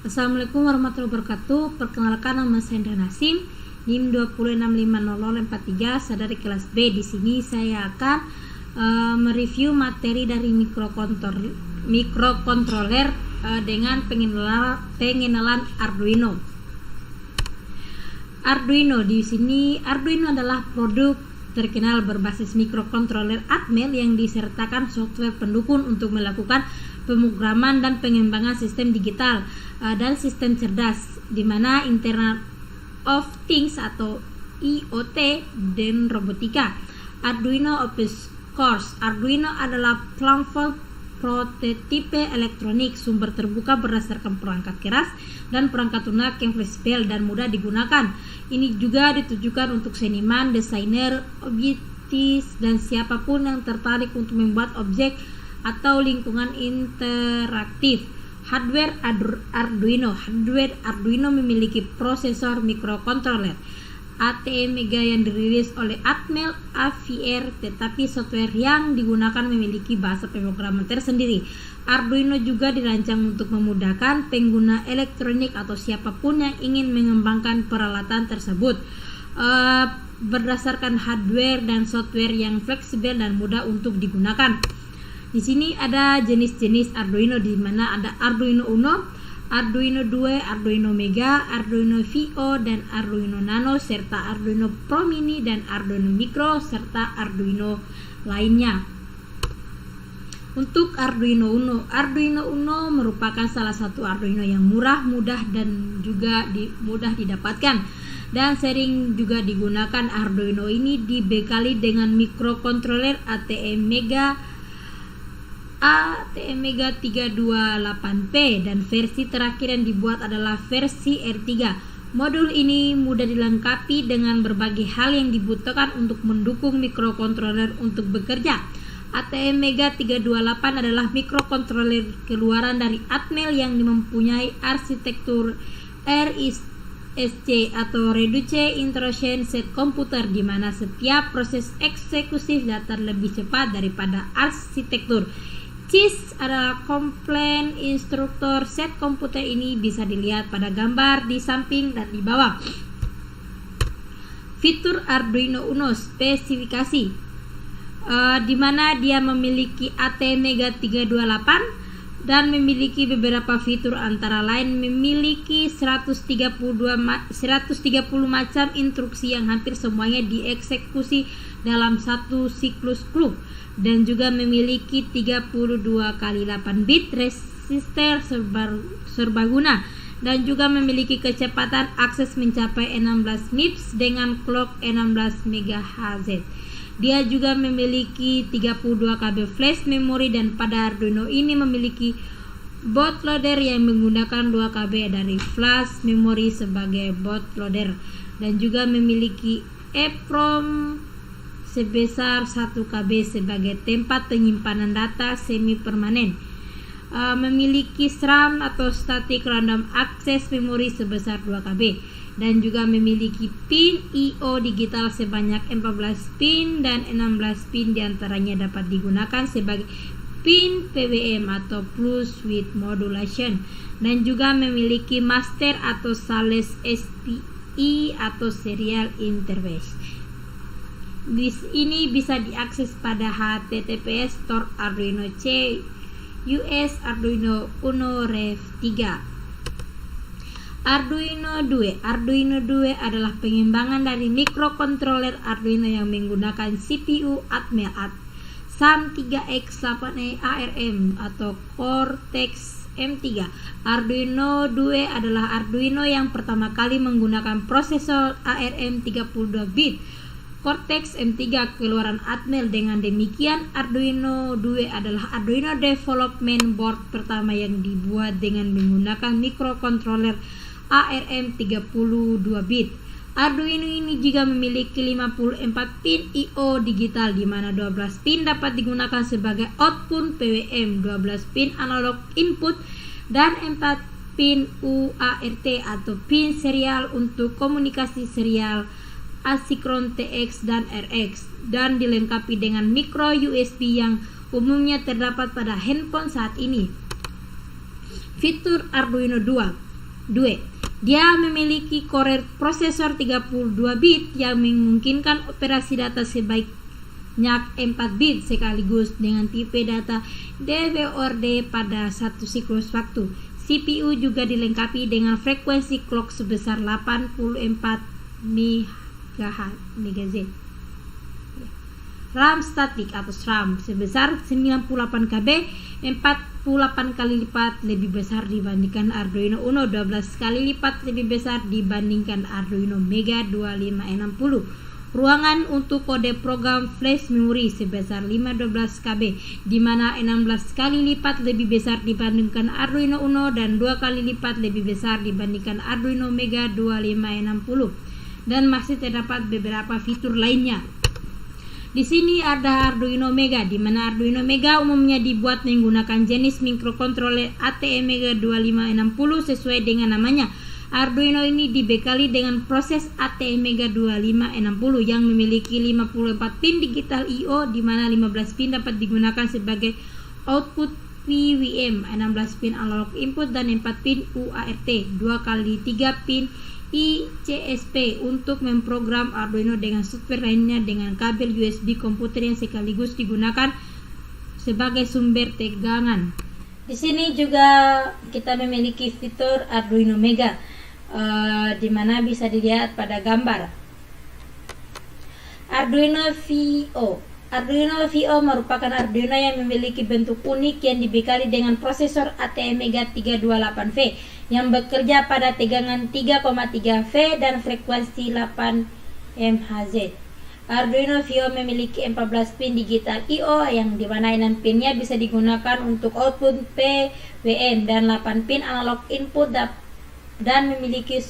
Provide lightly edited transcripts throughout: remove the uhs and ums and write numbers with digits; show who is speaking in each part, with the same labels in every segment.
Speaker 1: Assalamualaikum warahmatullahi wabarakatuh. Perkenalkan, nama saya Hendra Nasim, NIM 2065043, saya dari kelas B. Di sini saya akan mereview materi dari mikrokontroler dengan pengenalan Arduino. Di sini Arduino adalah produk terkenal berbasis mikrokontroler Atmel yang disertakan software pendukung untuk melakukan pemrograman dan pengembangan sistem digital dan sistem cerdas, di mana Internet of Things atau IoT dan robotika. Arduino Open Source. Arduino adalah platform prototipe elektronik sumber terbuka berdasarkan perangkat keras dan perangkat lunak yang fleksibel dan mudah digunakan. Ini juga ditujukan untuk seniman, desainer, objektis, dan siapapun yang tertarik untuk membuat objek atau lingkungan interaktif. Hardware Arduino memiliki prosesor mikrokontroler ATmega yang dirilis oleh Atmel AVR, tetapi software yang digunakan memiliki bahasa pemrograman tersendiri. Arduino juga dirancang untuk memudahkan pengguna elektronik atau siapapun yang ingin mengembangkan peralatan tersebut berdasarkan hardware dan software yang fleksibel dan mudah untuk digunakan. Di sini ada jenis-jenis Arduino, di mana ada Arduino Uno, Arduino 2, Arduino Mega, Arduino VO, dan Arduino Nano, serta Arduino Pro Mini dan Arduino Micro, serta Arduino lainnya. Untuk Arduino Uno merupakan salah satu Arduino yang murah, mudah, dan juga mudah didapatkan dan sering juga digunakan. Arduino ini dibekali dengan mikrokontroler ATmega 328P dan versi terakhir yang dibuat adalah versi R3. Modul ini mudah dilengkapi dengan berbagai hal yang dibutuhkan untuk mendukung mikrokontroler untuk bekerja. ATmega 328 adalah mikrokontroler keluaran dari Atmel yang mempunyai arsitektur RISC atau Reduced Instruction Set Computer, di mana setiap proses eksekusi datar lebih cepat daripada arsitektur CISC adalah Complaint Instructor Set Computer. Ini bisa dilihat pada gambar di samping dan di bawah. Fitur Arduino Uno, spesifikasi, di mana dia memiliki ATmega 328 dan memiliki beberapa fitur, antara lain memiliki 130 macam instruksi yang hampir semuanya dieksekusi dalam satu siklus clock, dan juga memiliki 32x8 bit resistor serbaguna, dan juga memiliki kecepatan akses mencapai 16 MIPS dengan clock 16 MHz. Dia juga memiliki 32 KB flash memori, dan pada Arduino ini memiliki bootloader yang menggunakan 2 KB dari flash memori sebagai bootloader, dan juga memiliki EEPROM sebesar 1 KB sebagai tempat penyimpanan data semi permanen. Memiliki SRAM atau Static Random Access Memory sebesar 2 KB, dan juga memiliki pin I/O digital sebanyak 14 pin, dan 16 pin diantaranya dapat digunakan sebagai pin PWM atau Pulse Width Modulation, dan juga memiliki master atau sales SPI atau Serial Interface. Ini bisa diakses pada https store Arduino C US Arduino Uno Rev 3. Arduino 2 adalah pengembangan dari mikrokontroler Arduino yang menggunakan CPU Atmel SAM3X8E ARM atau Cortex M3. Arduino 2 adalah Arduino yang pertama kali menggunakan prosesor ARM 32 bit Cortex M3 keluaran Atmel. Dengan demikian, Arduino 2 adalah Arduino Development Board pertama yang dibuat dengan menggunakan mikrokontroler ARM 32 bit. Arduino ini juga memiliki 54 pin I/O digital, di mana 12 pin dapat digunakan sebagai output PWM, 12 pin analog input, dan 4 pin UART atau pin serial untuk komunikasi serial asinkron TX dan RX, dan dilengkapi dengan micro USB yang umumnya terdapat pada handphone saat ini. Fitur Arduino 2. 2. Dia memiliki core prosesor 32 bit yang memungkinkan operasi data sebanyak 4 bit sekaligus dengan tipe data DVORD pada satu siklus waktu. CPU juga dilengkapi dengan frekuensi clock sebesar 84 MHz. RAM statik atau SRAM sebesar 98 KB, 48 kali lipat lebih besar dibandingkan Arduino Uno, 12 kali lipat lebih besar dibandingkan Arduino Mega 2560. Ruangan untuk kode program flash memory sebesar 512 KB, di mana 16 kali lipat lebih besar dibandingkan Arduino Uno dan 2 kali lipat lebih besar dibandingkan Arduino Mega 2560. Dan masih terdapat beberapa fitur lainnya. Di sini ada Arduino Mega, di mana Arduino Mega umumnya dibuat menggunakan jenis microcontroller ATmega 2560 sesuai dengan namanya. Arduino ini dibekali dengan proses ATmega 2560 yang memiliki 54 pin digital I/O, di mana 15 pin dapat digunakan sebagai output PWM, 16 pin analog input dan 4 pin UART, 2 kali 3 pin ICSP untuk memprogram Arduino dengan software lainnya dengan kabel USB komputer yang sekaligus digunakan sebagai sumber tegangan. Di sini juga kita memiliki fitur Arduino Mega, di mana bisa dilihat pada gambar. Arduino VO. Arduino VO merupakan Arduino yang memiliki bentuk unik yang dibekali dengan prosesor ATmega 328V yang bekerja pada tegangan 3,3 V dan frekuensi 8 MHz. Arduino VO memiliki 14 pin digital I/O yang dimana 6 pinnya bisa digunakan untuk output PWM dan 8 pin analog input dan memiliki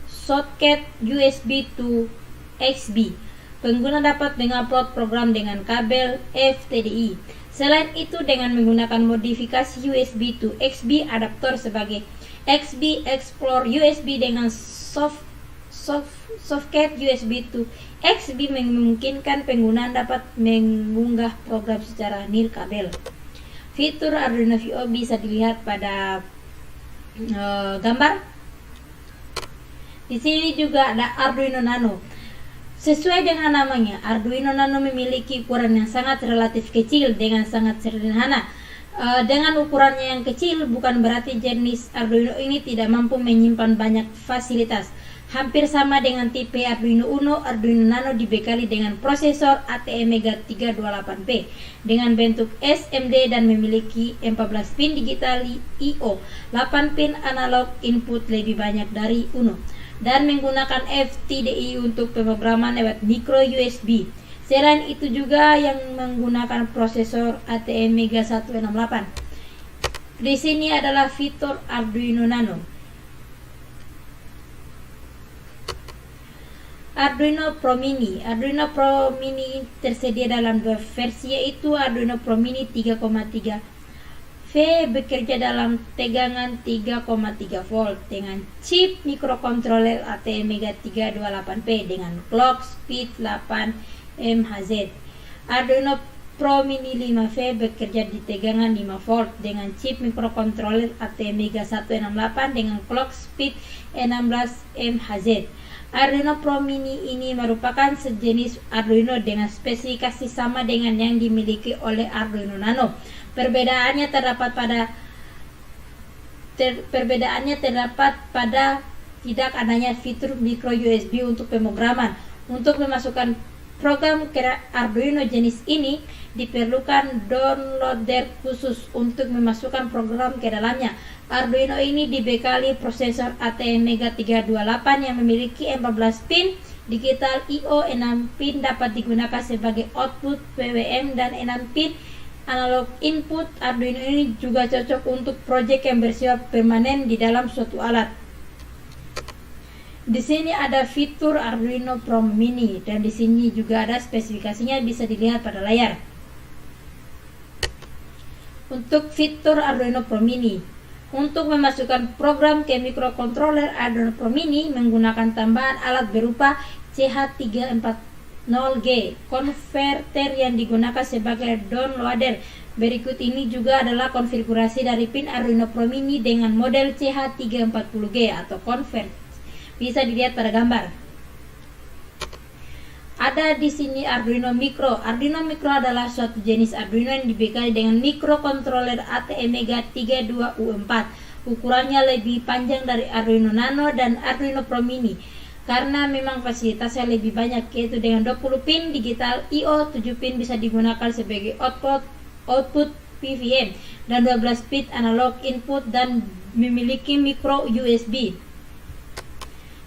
Speaker 1: soket USB to XB. Pengguna dapat mengupload program dengan kabel FTDI. Selain itu, dengan menggunakan modifikasi USB to XB adaptor sebagai XB Explore USB dengan socket USB to XB memungkinkan pengguna dapat mengunggah program secara nirkabel. Fitur Arduino VO bisa dilihat pada gambar. Di sini juga ada Arduino Nano. Sesuai dengan namanya, Arduino Nano memiliki ukuran yang sangat relatif kecil dengan sangat sederhana. Dengan ukurannya yang kecil bukan berarti jenis Arduino ini tidak mampu menyimpan banyak fasilitas. Hampir sama dengan tipe Arduino Uno, Arduino Nano dibekali dengan prosesor ATmega 328P dengan bentuk SMD dan memiliki 14 pin digital I/O, 8 pin analog input lebih banyak dari Uno, dan menggunakan FTDI untuk pemrograman lewat micro USB. Selain itu juga yang menggunakan prosesor ATmega 168. Di sini adalah fitur Arduino Nano. Arduino Pro Mini. Arduino Pro Mini tersedia dalam dua versi, yaitu Arduino Pro Mini 3,3 V bekerja dalam tegangan 3,3 volt dengan chip microcontroller ATmega 328P dengan clock speed 8 MHz. Arduino Pro Mini 5V bekerja di tegangan 5 volt dengan chip microcontroller ATmega 168 dengan clock speed 16 MHz. Arduino Pro Mini ini merupakan sejenis Arduino dengan spesifikasi sama dengan yang dimiliki oleh Arduino Nano. Perbedaannya terdapat pada tidak adanya fitur micro USB untuk pemrograman. Untuk memasukkan program ke Arduino jenis ini diperlukan downloader khusus untuk memasukkan program ke dalamnya. Arduino ini dibekali prosesor ATmega 328 yang memiliki 14 pin digital I/O, 6 pin dapat digunakan sebagai output PWM dan 6 pin analog input. Arduino ini juga cocok untuk proyek yang bersifat permanen di dalam suatu alat. Di sini ada fitur Arduino Pro Mini dan di sini juga ada spesifikasinya, bisa dilihat pada layar. Untuk fitur Arduino Pro Mini, untuk memasukkan program ke microcontroller Arduino Pro Mini menggunakan tambahan alat berupa CH340G converter yang digunakan sebagai downloader. Berikut ini juga adalah konfigurasi dari pin Arduino Pro Mini dengan model CH340G atau convert. Bisa dilihat pada gambar. Ada di sini Arduino Micro. Arduino Micro adalah suatu jenis Arduino yang dibekali dengan microcontroller ATmega 32U4. Ukurannya lebih panjang dari Arduino Nano dan Arduino Pro Mini karena memang fasilitasnya lebih banyak, yaitu dengan 20 pin digital I/O, 7 pin bisa digunakan sebagai output PVM dan 12 pin analog input dan memiliki micro USB.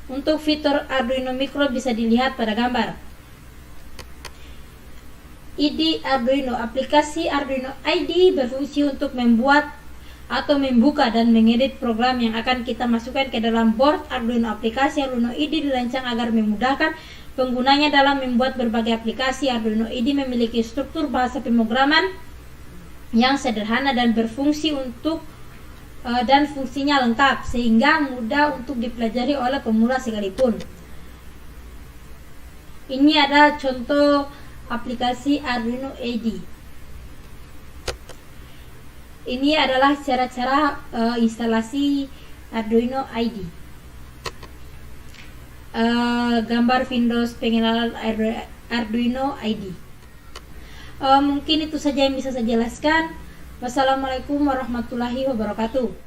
Speaker 1: Untuk fitur Arduino Micro bisa dilihat pada gambar. ID Arduino. Aplikasi Arduino ID berfungsi untuk membuat atau membuka dan mengedit program yang akan kita masukkan ke dalam board Arduino. Aplikasi Arduino ID dirancang agar memudahkan penggunanya dalam membuat berbagai aplikasi. Arduino ID memiliki struktur bahasa pemrograman yang sederhana dan berfungsi dan fungsinya lengkap sehingga mudah untuk dipelajari oleh pemula sekalipun. Ini ada contoh aplikasi Arduino ID. Ini adalah cara-cara instalasi Arduino ID. Gambar Windows pengenalan Arduino ID. Mungkin itu saja yang bisa saya jelaskan. Wassalamualaikum warahmatullahi wabarakatuh.